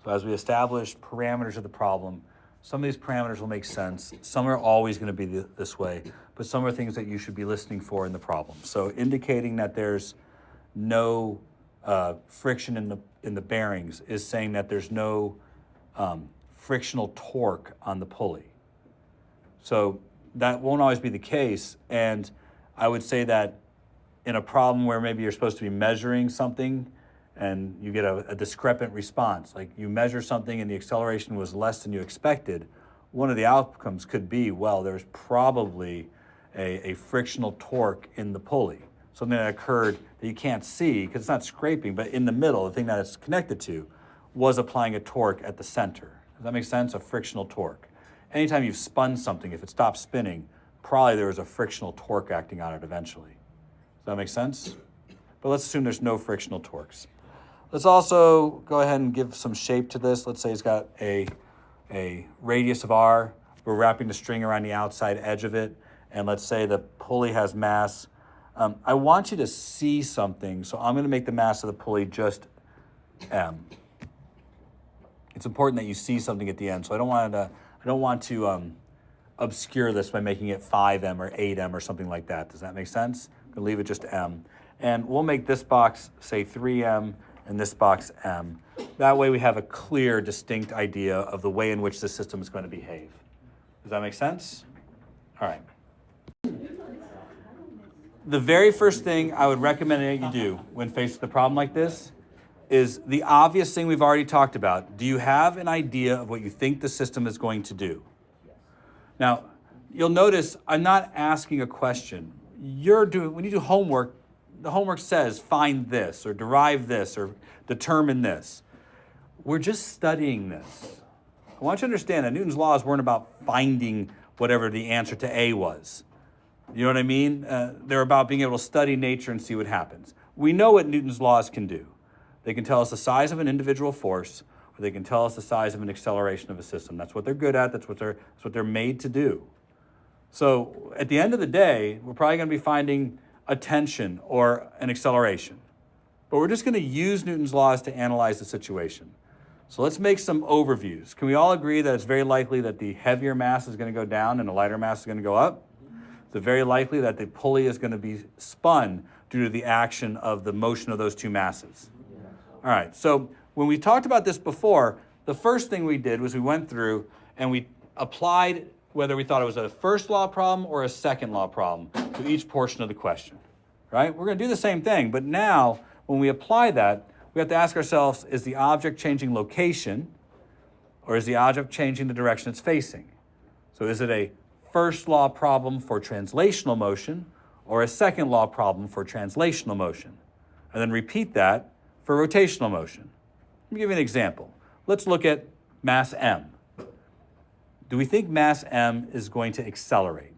So as we establish parameters of the problem, some of these parameters will make sense. Some are always going to be this way, but some are things that you should be listening for in the problem. So indicating that there's no friction in the bearings is saying that there's no frictional torque on the pulley. So that won't always be the case. And I would say that in a problem where maybe you're supposed to be measuring something and you get a discrepant response, like you measure something and the acceleration was less than you expected, one of the outcomes could be, well, there's probably a frictional torque in the pulley, something that occurred that you can't see because it's not scraping, but in the middle, the thing that it's connected to was applying a torque at the center. Does that make sense? A frictional torque. Anytime you've spun something, if it stops spinning, probably there was a frictional torque acting on it eventually. Does that make sense? But let's assume there's no frictional torques. Let's also go ahead and give some shape to this. Let's say it's got a radius of r. We're wrapping the string around the outside edge of it. And let's say the pulley has mass. I want you to see something, so I'm going to make the mass of the pulley just m. It's important that you see something at the end, so I don't want to obscure this by making it 5m or 8m or something like that. Does that make sense? I'm going to leave it just m. And we'll make this box, say 3m, and this box m. That way we have a clear, distinct idea of the way in which the system is going to behave. Does that make sense? All right. The very first thing I would recommend that you do when faced with a problem like this is the obvious thing we've already talked about. Do you have an idea of what you think the system is going to do? Now, you'll notice I'm not asking a question. When you do homework, the homework says find this or derive this or determine this. We're just studying this. I want you to understand that Newton's laws weren't about finding whatever the answer to A was. You know what I mean? They're about being able to study nature and see what happens. We know what Newton's laws can do. They can tell us the size of an individual force, or they can tell us the size of an acceleration of a system. That's what they're good at. That's what they're made to do. So at the end of the day, we're probably going to be finding a tension or an acceleration. But we're just going to use Newton's laws to analyze the situation. So let's make some overviews. Can we all agree that it's very likely that the heavier mass is going to go down and the lighter mass is going to go up? It's very likely that the pulley is going to be spun due to the action of the motion of those two masses. All right, so when we talked about this before, the first thing we did was we went through and we applied whether we thought it was a first law problem or a second law problem to each portion of the question, right? We're going to do the same thing, but now when we apply that, we have to ask ourselves, is the object changing location or is the object changing the direction it's facing? So is it a first law problem for translational motion or a second law problem for translational motion? And then repeat that for rotational motion. Let me give you an example. Let's look at mass m. Do we think mass m is going to accelerate?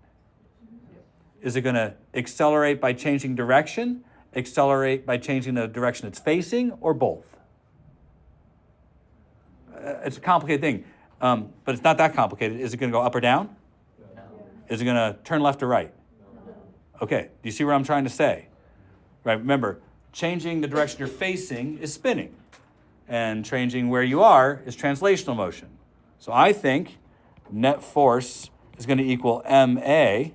Is it going to accelerate by changing direction, accelerate by changing the direction it's facing, or both? It's a complicated thing, but it's not that complicated. Is it going to go up or down? No. Is it going to turn left or right? No. Okay, do you see what I'm trying to say? Right, remember, changing the direction you're facing is spinning, and changing where you are is translational motion. So I think net force is going to equal ma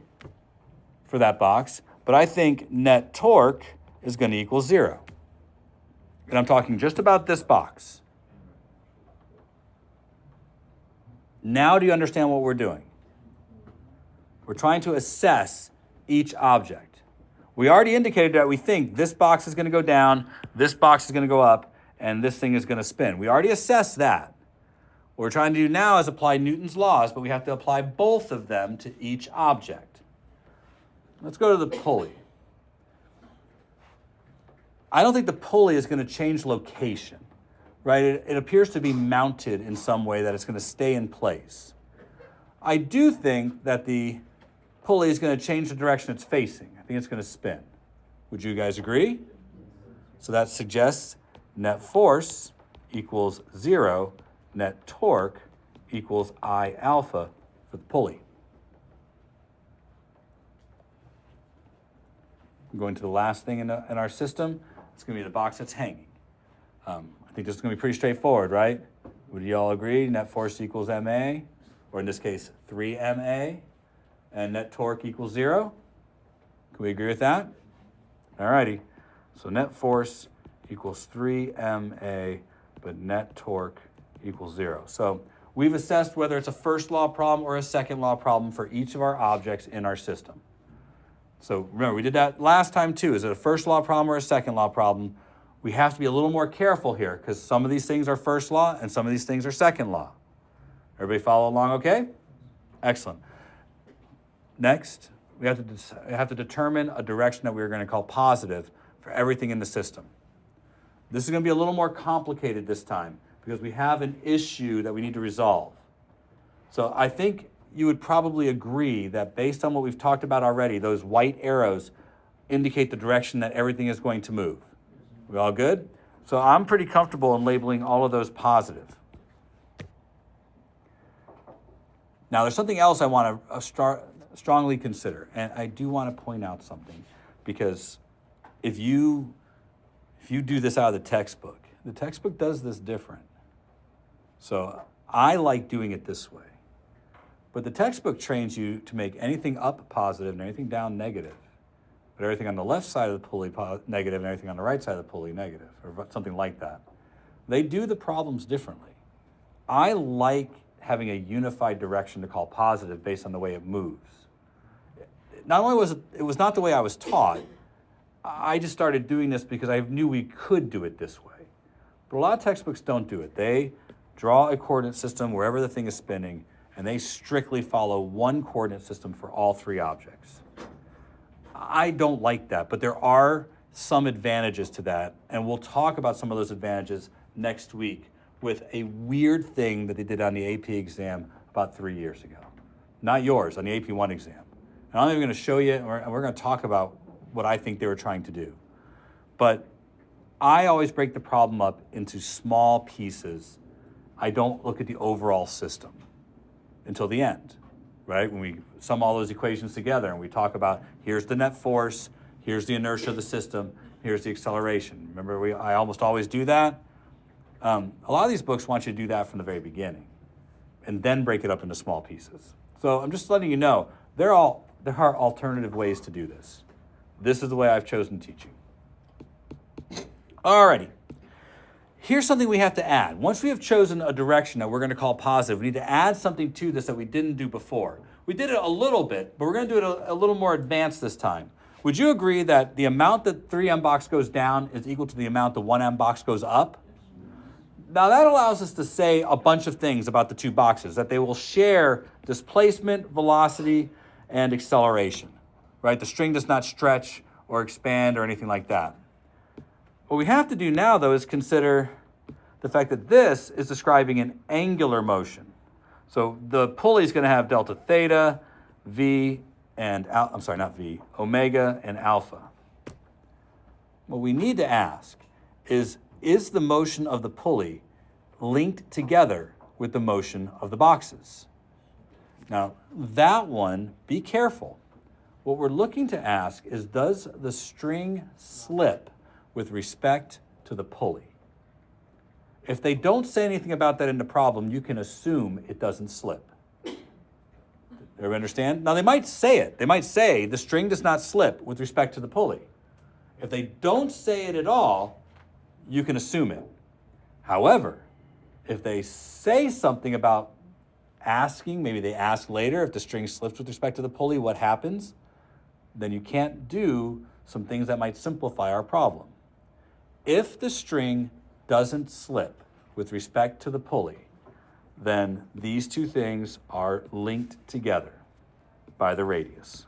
for that box, but I think net torque is going to equal 0. And I'm talking just about this box. Now do you understand what we're doing? We're trying to assess each object. We already indicated that we think this box is going to go down, this box is going to go up, and this thing is going to spin. We already assessed that. What we're trying to do now is apply Newton's laws, but we have to apply both of them to each object. Let's go to the pulley. I don't think the pulley is going to change location, right? It appears to be mounted in some way that it's going to stay in place. I do think that the pulley is going to change the direction it's facing. I think it's going to spin. Would you guys agree? So that suggests net force equals 0, net torque equals I alpha for the pulley. I'm going to the last thing in our system. It's going to be the box that's hanging. I think this is going to be pretty straightforward, right? Would you all agree net force equals ma, or in this case 3ma, and net torque equals 0? Can we agree with that? All righty. So net force equals 3ma, but net torque equals 0. So we've assessed whether it's a first law problem or a second law problem for each of our objects in our system. So remember, we did that last time too. Is it a first law problem or a second law problem? We have to be a little more careful here because some of these things are first law and some of these things are second law. Everybody follow along okay? Excellent. Next, we have to determine a direction that we're going to call positive for everything in the system. This is going to be a little more complicated this time because we have an issue that we need to resolve. So I think you would probably agree that based on what we've talked about already, those white arrows indicate the direction that everything is going to move. We all good? So I'm pretty comfortable in labeling all of those positive. Now there's something else I want to strongly consider, and I do want to point out something, because if you do this out of the textbook does this different. So I like doing it this way. But the textbook trains you to make anything up positive and anything down negative. But everything on the left side of the pulley negative and everything on the right side of the pulley negative, or something like that. They do the problems differently. I like having a unified direction to call positive based on the way it moves. Not only was it was not the way I was taught, I just started doing this because I knew we could do it this way. But a lot of textbooks don't do it. They draw a coordinate system wherever the thing is spinning, and they strictly follow one coordinate system for all three objects. I don't like that, but there are some advantages to that, and we'll talk about some of those advantages next week with a weird thing that they did on the AP exam about 3 years ago. Not yours, on the AP1 exam. And I'm even going to show you, and we're going to talk about what I think they were trying to do. But I always break the problem up into small pieces. I don't look at the overall system until the end, right? When we sum all those equations together and we talk about here's the net force, here's the inertia of the system, here's the acceleration. Remember, I almost always do that. A lot of these books want you to do that from the very beginning and then break it up into small pieces. So I'm just letting you know, there are alternative ways to do this. This is the way I've chosen to teach you. Alrighty. Here's something we have to add. Once we have chosen a direction that we're going to call positive, we need to add something to this that we didn't do before. We did it a little bit, but we're going to do it a little more advanced this time. Would you agree that the amount that 3m box goes down is equal to the amount the 1m box goes up? Now that allows us to say a bunch of things about the two boxes, that they will share displacement, velocity, and acceleration, right? The string does not stretch or expand or anything like that. What we have to do now, though, is consider the fact that this is describing an angular motion. So the pulley is going to have delta theta, v, and omega and alpha. What we need to ask is the motion of the pulley linked together with the motion of the boxes? Now, that one, be careful. What we're looking to ask is, does the string slip with respect to the pulley? If they don't say anything about that in the problem, you can assume it doesn't slip. Everybody understand? Now they might say it. They might say the string does not slip with respect to the pulley. If they don't say it at all, you can assume it. However, if they say something about asking, maybe they ask later if the string slips with respect to the pulley, what happens? Then you can't do some things that might simplify our problem. If the string doesn't slip with respect to the pulley, then these two things are linked together by the radius.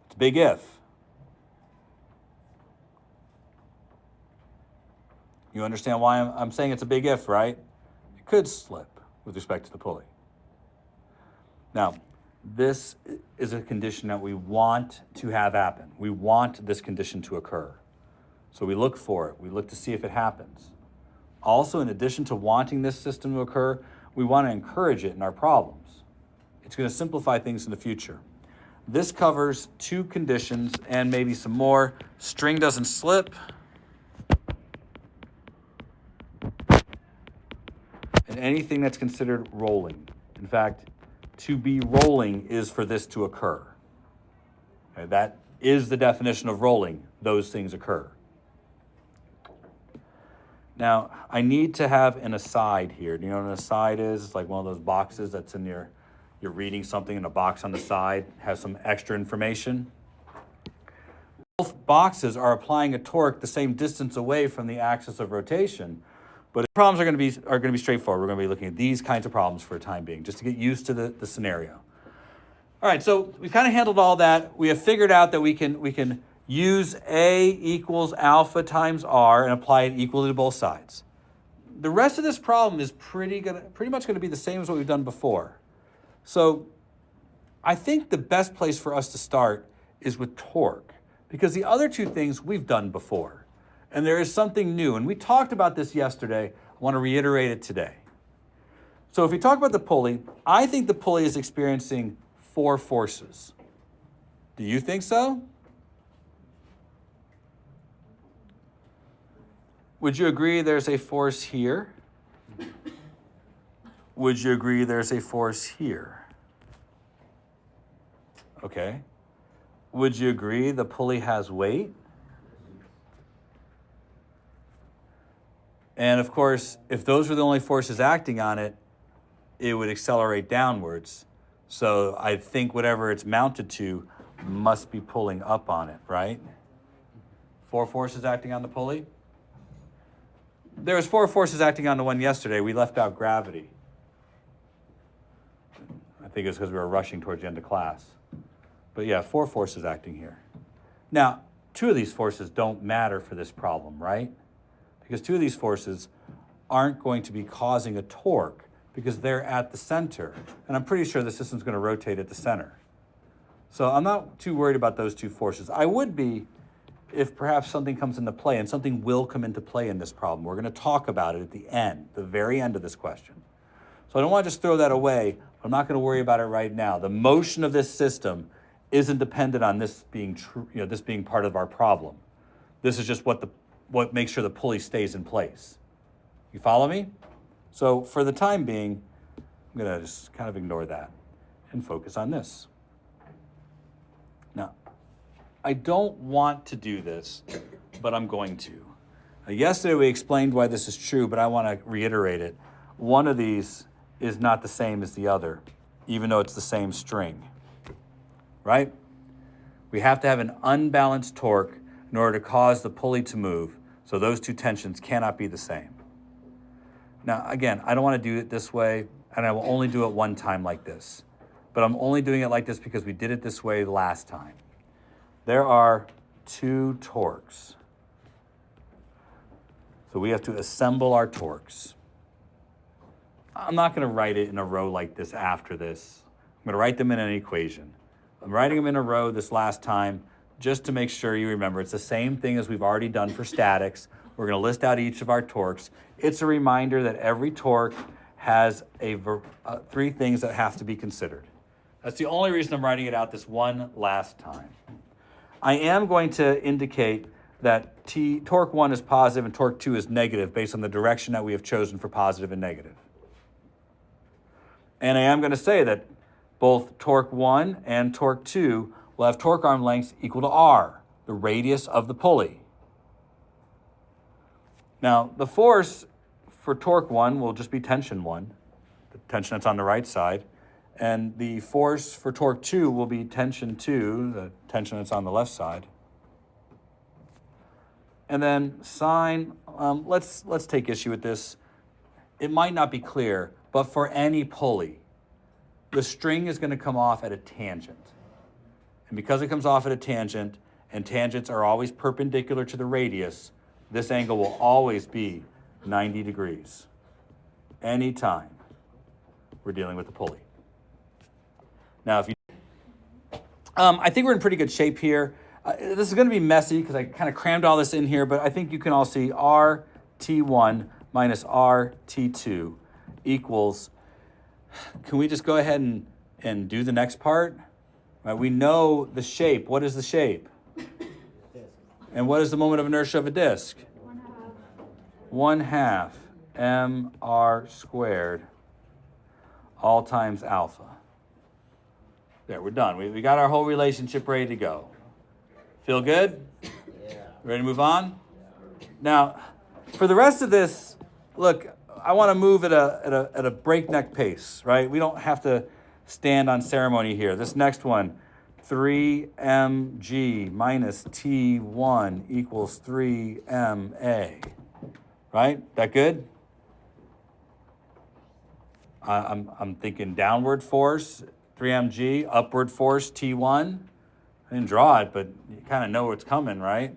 It's a big if. You understand why I'm saying it's a big if, right? It could slip with respect to the pulley. Now, this is a condition that we want to have happen. We want this condition to occur. So we look for it. We look to see if it happens. Also, in addition to wanting this system to occur, we want to encourage it in our problems. It's going to simplify things in the future. This covers two conditions and maybe some more. String doesn't slip, and anything that's considered rolling. In fact, to be rolling is for this to occur. Okay, that is the definition of rolling. Those things occur. Now, I need to have an aside here. Do you know what an aside is? It's like one of those boxes that's in you're reading something and a box on the side has some extra information. Both boxes are applying a torque the same distance away from the axis of rotation, but the problems are going to be straightforward. We're going to be looking at these kinds of problems for a time being, just to get used to the scenario. All right, so we've kind of handled all that. We have figured out that we can use A equals alpha times R and apply it equally to both sides. The rest of this problem is pretty much going to be the same as what we've done before. So I think the best place for us to start is with torque, because the other two things we've done before, and there is something new. And we talked about this yesterday. I want to reiterate it today. So if we talk about the pulley, I think the pulley is experiencing 4 forces. Do you think so? Would you agree there's a force here? Would you agree there's a force here? Okay. Would you agree the pulley has weight? And of course, if those were the only forces acting on it, it would accelerate downwards. So I think whatever it's mounted to must be pulling up on it, right? 4 forces acting on the pulley? There was 4 forces acting on the one yesterday. We left out gravity. I think it's because we were rushing towards the end of class. But yeah, 4 forces acting here. Now, 2 of these forces don't matter for this problem, right? Because 2 of these forces aren't going to be causing a torque because they're at the center. And I'm pretty sure the system's going to rotate at the center. So I'm not too worried about those 2 forces. I would be if perhaps something comes into play, and something will come into play in this problem. We're going to talk about it at the end, the very end of this question. So I don't want to just throw that away. I'm not going to worry about it right now. The motion of this system isn't dependent on this being true, this being part of our problem. This is just what makes sure the pulley stays in place. You follow me? So for the time being, I'm going to just kind of ignore that and focus on this. Now, I don't want to do this, but I'm going to. Yesterday we explained why this is true, but I want to reiterate it. One of these is not the same as the other, even though it's the same string, right? We have to have an unbalanced torque in order to cause the pulley to move, so those 2 tensions cannot be the same. Now, again, I don't want to do it this way, and I will only do it one time like this. But I'm only doing it like this because we did it this way last time. There are 2 torques. So we have to assemble our torques. I'm not going to write it in a row like this after this. I'm going to write them in an equation. I'm writing them in a row this last time just to make sure you remember. It's the same thing as we've already done for statics. We're going to list out each of our torques. It's a reminder that every torque has 3 things that have to be considered. That's the only reason I'm writing it out this one last time. I am going to indicate that torque 1 is positive and torque 2 is negative based on the direction that we have chosen for positive and negative. And I am going to say that both torque 1 and torque 2 will have torque arm lengths equal to R, the radius of the pulley. Now, the force for torque 1 will just be tension 1, the tension that's on the right side. And the force for torque 2 will be tension 2, the tension that's on the left side. And then sine, let's take issue with this. It might not be clear, but for any pulley, the string is going to come off at a tangent. And because it comes off at a tangent, and tangents are always perpendicular to the radius, this angle will always be 90 degrees. Anytime we're dealing with the pulley. Now, I think we're in pretty good shape here. This is going to be messy because I kind of crammed all this in here, but I think you can all see RT1 minus RT2 equals, can we just go ahead and do the next part? Right, we know the shape. What is the shape? And what is the moment of inertia of a disk? 1/2. mr squared all times alpha. There, we're done. We got our whole relationship ready to go. Feel good? Yeah. Ready to move on? Now, for the rest of this, look, I want to move at a breakneck pace, right? We don't have to stand on ceremony here. This next one, 3mg minus T1 equals 3ma. Right? That good? I'm thinking downward force, 3mg, upward force, T1. I didn't draw it, but you kind of know what's coming, right?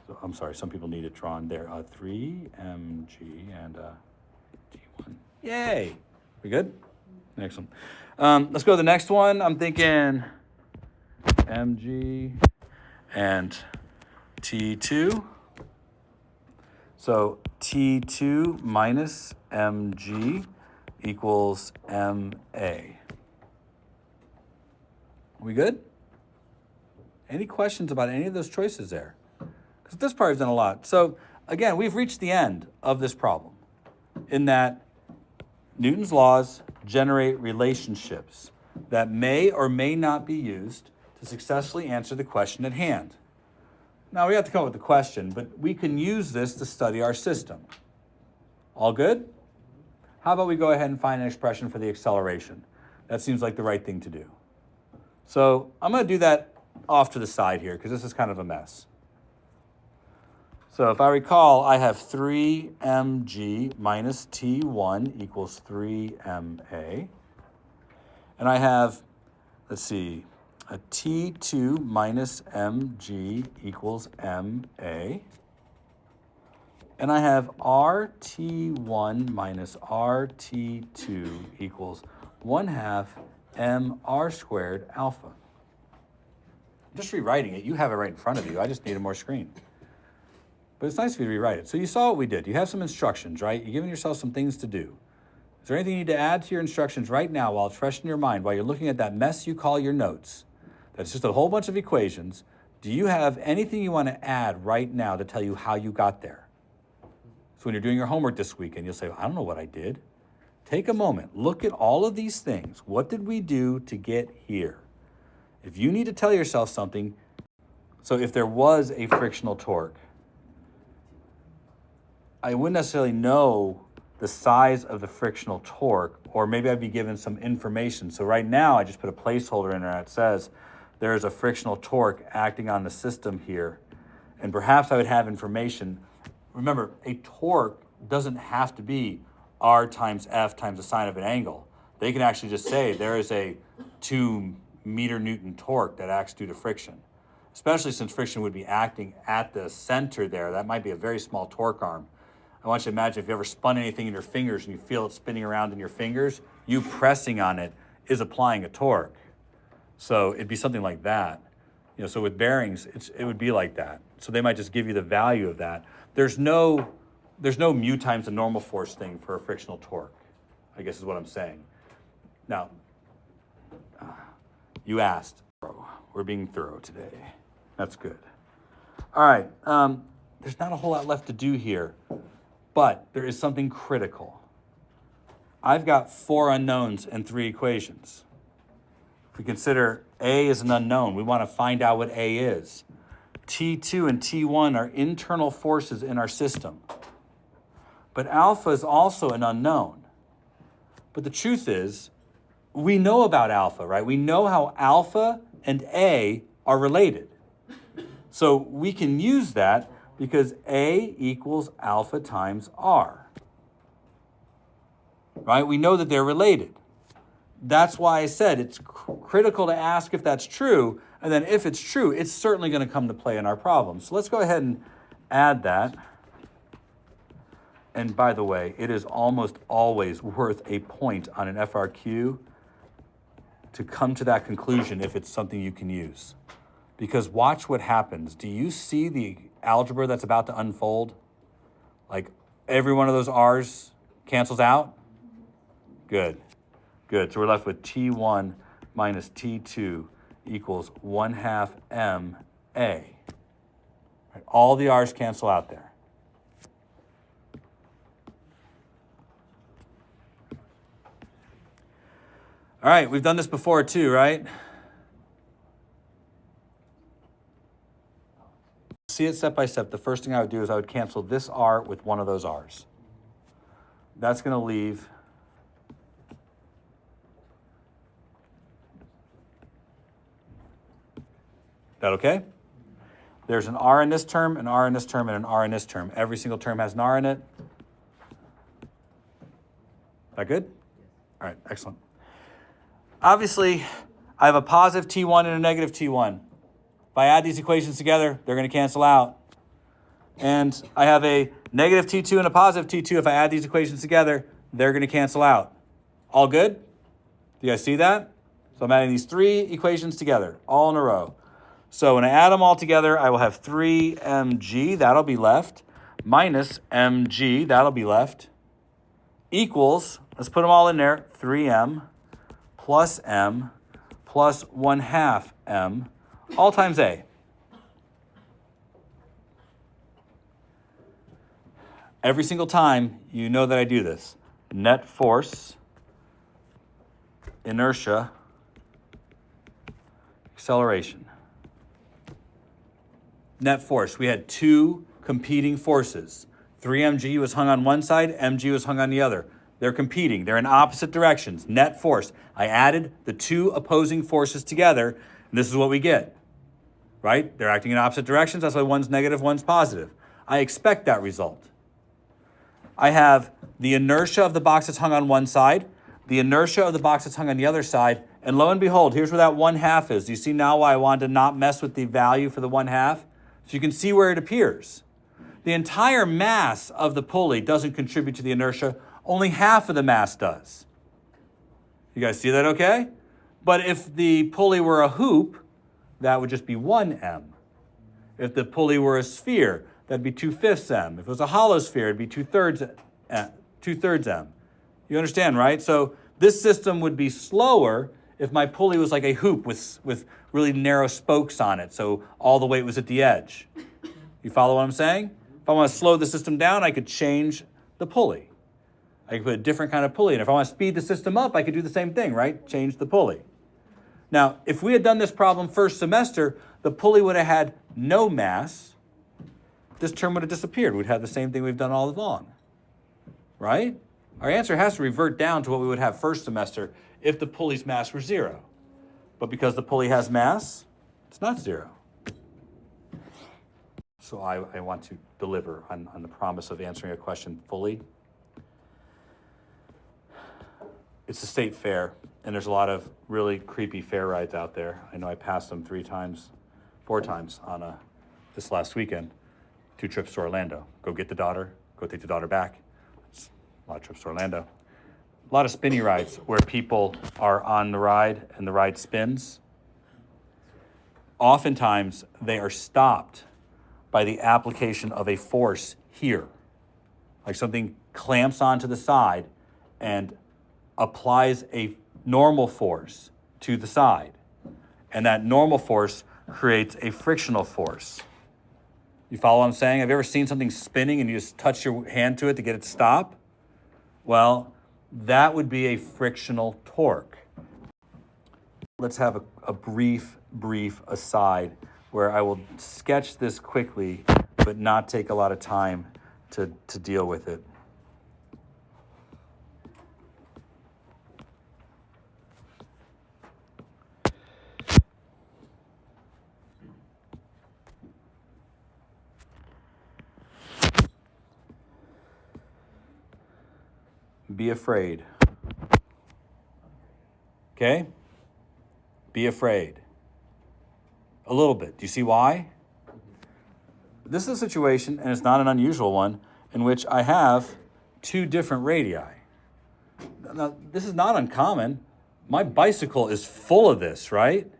So, I'm sorry, some people need it drawn there. 3mg and T1. Yay! We good? Next one. Let's go to the next one. I'm thinking mg and T2. So T2 minus mg equals ma. We good? Any questions about any of those choices there? Because this part has done a lot. So again, we've reached the end of this problem in that Newton's laws generate relationships that may or may not be used to successfully answer the question at hand. Now we have to come up with the question, but we can use this to study our system. All good? How about we go ahead and find an expression for the acceleration? That seems like the right thing to do. So I'm going to do that off to the side here because this is kind of a mess. So if I recall, I have 3mg minus T1 equals 3ma. And I have, let's see, a T2 minus mg equals ma. And I have RT1 minus RT2 equals 1/2 mr squared alpha. I'm just rewriting it. You have it right in front of you. I just need more screen. But it's nice for you to rewrite it. So you saw what we did. You have some instructions, right? You're giving yourself some things to do. Is there anything you need to add to your instructions right now while it's fresh in your mind, while you're looking at that mess you call your notes? That's just a whole bunch of equations. Do you have anything you want to add right now to tell you how you got there? So when you're doing your homework this weekend, you'll say, I don't know what I did. Take a moment. Look at all of these things. What did we do to get here? If you need to tell yourself something, so if there was a frictional torque, I wouldn't necessarily know the size of the frictional torque, or maybe I'd be given some information. So right now, I just put a placeholder in there that says there is a frictional torque acting on the system here. And perhaps I would have information. Remember, a torque doesn't have to be R times F times the sine of an angle. They can actually just say there is a 2 meter Newton torque that acts due to friction. Especially since friction would be acting at the center there. That might be a very small torque arm. I want you to imagine if you ever spun anything in your fingers and you feel it spinning around in your fingers, you pressing on it is applying a torque. So it'd be something like that. You know, so with bearings, it would be like that. So they might just give you the value of that. There's no mu times the normal force thing for a frictional torque, I guess is what I'm saying. Now, you asked. We're being thorough today. That's good. All right. There's not a whole lot left to do here, but there is something critical. I've got 4 unknowns and 3 equations. If we consider A is an unknown, we want to find out what A is. T2 and T1 are internal forces in our system. But alpha is also an unknown. But the truth is, we know about alpha, right? We know how alpha and A are related. So we can use that because A equals alpha times R. Right? We know that they're related. That's why I said it's critical to ask if that's true, and then if it's true, it's certainly going to come to play in our problem. So let's go ahead and add that. And by the way, it is almost always worth a point on an FRQ to come to that conclusion if it's something you can use. Because watch what happens. Do you see the algebra that's about to unfold? Like every one of those R's cancels out? Good. Good. So we're left with T1 minus T2 equals 1/2 ma. Right? All the R's cancel out there. All right, we've done this before too, right? See it step by step. The first thing I would do is I would cancel this R with one of those R's. That's going to leave that okay? There's an R in this term, an R in this term, and an R in this term. Every single term has an R in it. That good? All right, excellent. Obviously, I have a positive T1 and a negative T1. If I add these equations together, they're going to cancel out. And I have a negative T2 and a positive T2. If I add these equations together, they're going to cancel out. All good? Do you guys see that? So I'm adding these three equations together, all in a row. So when I add them all together, I will have 3mg, that'll be left, minus mg, that'll be left, equals, let's put them all in there, 3m plus m plus 1/2 m, all times a. Every single time, you know that I do this. Net force, inertia, acceleration. Net force, we had two competing forces. 3mg was hung on one side, mg was hung on the other. They're competing, they're in opposite directions. Net force, I added the two opposing forces together, and this is what we get, right? They're acting in opposite directions, that's why one's negative, one's positive. I expect that result. I have the inertia of the box that's hung on one side, the inertia of the box that's hung on the other side, and lo and behold, here's where that 1/2 is. Do you see now why I wanted to not mess with the value for the 1/2? So you can see where it appears. The entire mass of the pulley doesn't contribute to the inertia. Only half of the mass does. You guys see that okay? But if the pulley were a hoop, that would just be 1m. If the pulley were a sphere, that'd be 2/5 m. If it was a hollow sphere, it'd be 2/3 m. You understand, right? So this system would be slower if my pulley was like a hoop with really narrow spokes on it, so all the weight was at the edge. You follow what I'm saying? If I want to slow the system down, I could change the pulley. I could put a different kind of pulley. And if I want to speed the system up, I could do the same thing, right? Change the pulley. Now, if we had done this problem first semester, the pulley would have had no mass. This term would have disappeared. We'd have the same thing we've done all along, right? Our answer has to revert down to what we would have first semester if the pulley's mass were 0. But because the pulley has mass, it's not 0. So I want to deliver on the promise of answering a question fully. It's the state fair, and there's a lot of really creepy fair rides out there. I know I passed them 4 times on this last weekend. 2 trips to Orlando. Go get the daughter, go take the daughter back. It's a lot of trips to Orlando. A lot of spinny rides where people are on the ride and the ride spins. Oftentimes, they are stopped by the application of a force here. Like something clamps onto the side and applies a normal force to the side. And that normal force creates a frictional force. You follow what I'm saying? Have you ever seen something spinning and you just touch your hand to it to get it to stop? Well, that would be a frictional torque. Let's have a brief aside where I will sketch this quickly, but not take a lot of time to deal with it. Be afraid. Okay? Be afraid. A little bit. Do you see why? This is a situation, and it's not an unusual one, in which I have 2 different radii. Now, this is not uncommon. My bicycle is full of this, right?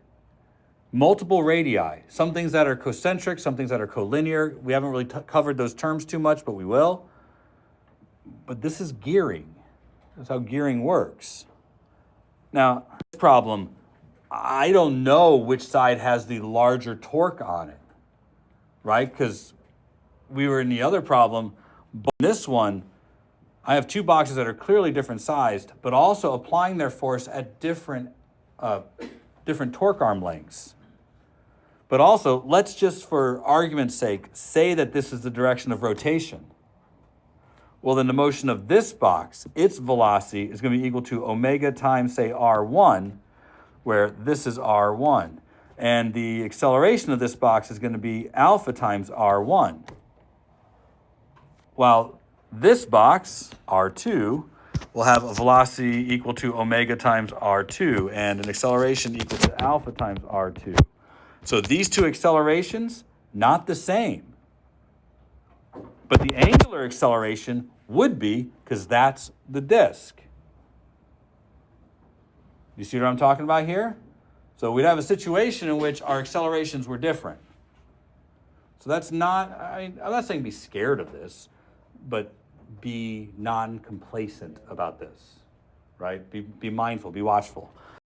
Multiple radii. Some things that are concentric, some things that are collinear. We haven't really covered those terms too much, but we will. But this is gearing. That's how gearing works. Now, this problem, I don't know which side has the larger torque on it, right? Because we were in the other problem, but in this one, I have two boxes that are clearly different sized, but also applying their force at different torque arm lengths. But also, let's just for argument's sake, say that this is the direction of rotation. Well, then the motion of this box, its velocity is going to be equal to omega times, say, R1, where this is R1. And the acceleration of this box is going to be alpha times R1. While this box, R2, will have a velocity equal to omega times R2 and an acceleration equal to alpha times R2. So these two accelerations, not the same. But the angular acceleration would be, because that's the disk. You see what I'm talking about here? So we'd have a situation in which our accelerations were different. So that's not, I'm not saying be scared of this, but be non-complacent about this, right? Be mindful, be watchful.